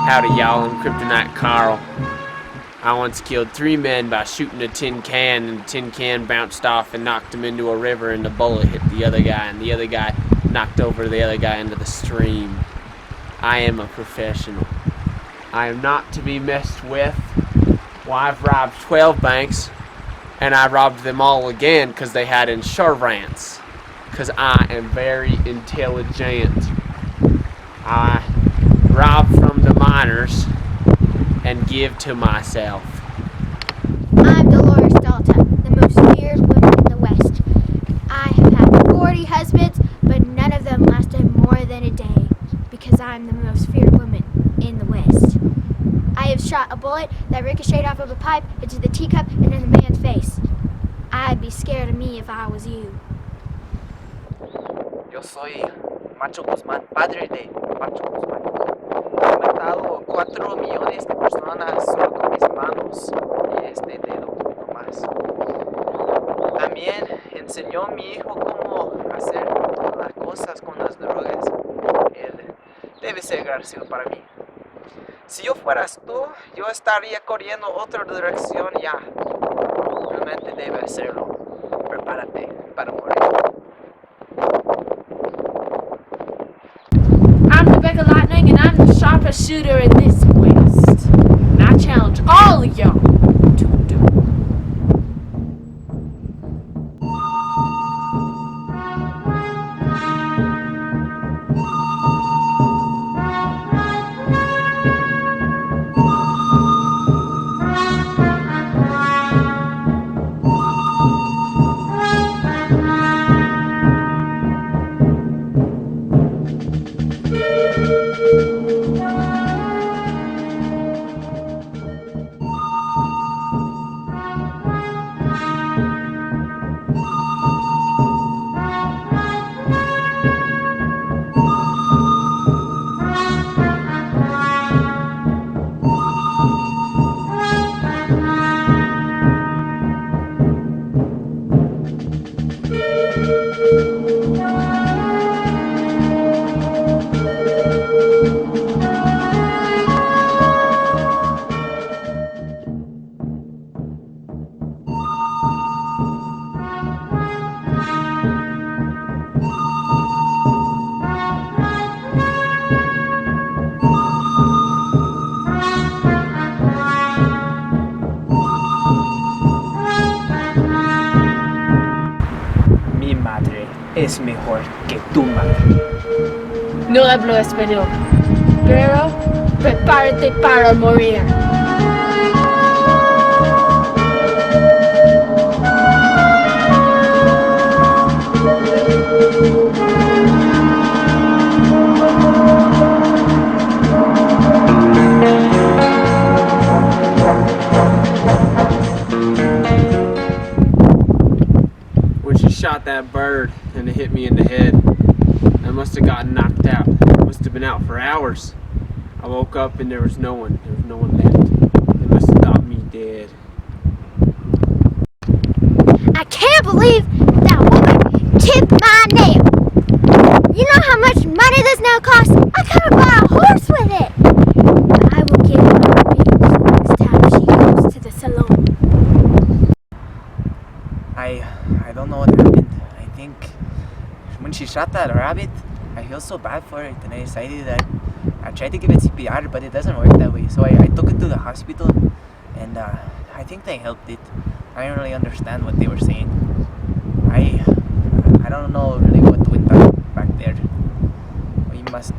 Howdy y'all, I'm Kryptonite Carl. I once killed 3 men by shooting a tin can, and the tin can bounced off and knocked him into a river, and the bullet hit the other guy, and the other guy knocked over the other guy into the stream. I am a professional. I am not to be messed with. Well, I've robbed 12 banks, and I robbed them all again because they had insurance. Because I am very intelligent. I rob from the miners and give to myself. I'm Dolores Dalta, the most feared woman in the West. I have had 40 husbands, but none of them lasted more than a day, because I'm the most feared woman in the West. I have shot a bullet that ricocheted off of a pipe into the teacup and in the man's face. I'd be scared of me if I was you. Yo soy Macho Guzmán, padre de Macho Guzmán. He matado 4 millones de personas solo con mis manos y este dedo nomás. También enseñó a mi hijo cómo hacer todas las cosas con las drogas. Él debe ser agradecido para mí. Si yo fueras tú, yo estaría corriendo otra dirección ya. Realmente debe hacerlo. Prepárate para morir. I'm Dubecca Lightning, and I'm the sharpest shooter in this West. And I challenge all of y'all to a duel. Mi madre es mejor que tu madre. No hablo español, pero prepárate para morir. When she shot that bird and it hit me in the head, I must have gotten knocked out. I must have been out for hours. I woke up and there was no one. There was no one left. They must have thought me dead. I can't believe that woman tipped my nail. You know how much money this nail costs? I could have bought a horse with it. I will give her revenge the next time she goes to the salon. I don't know what happened. I think when she shot that rabbit, I feel so bad for it, and I decided that I tried to give it CPR, but it doesn't work that way. So I took it to the hospital, and I think they helped it. I don't really understand what they were saying. I don't know really what went on back there. We must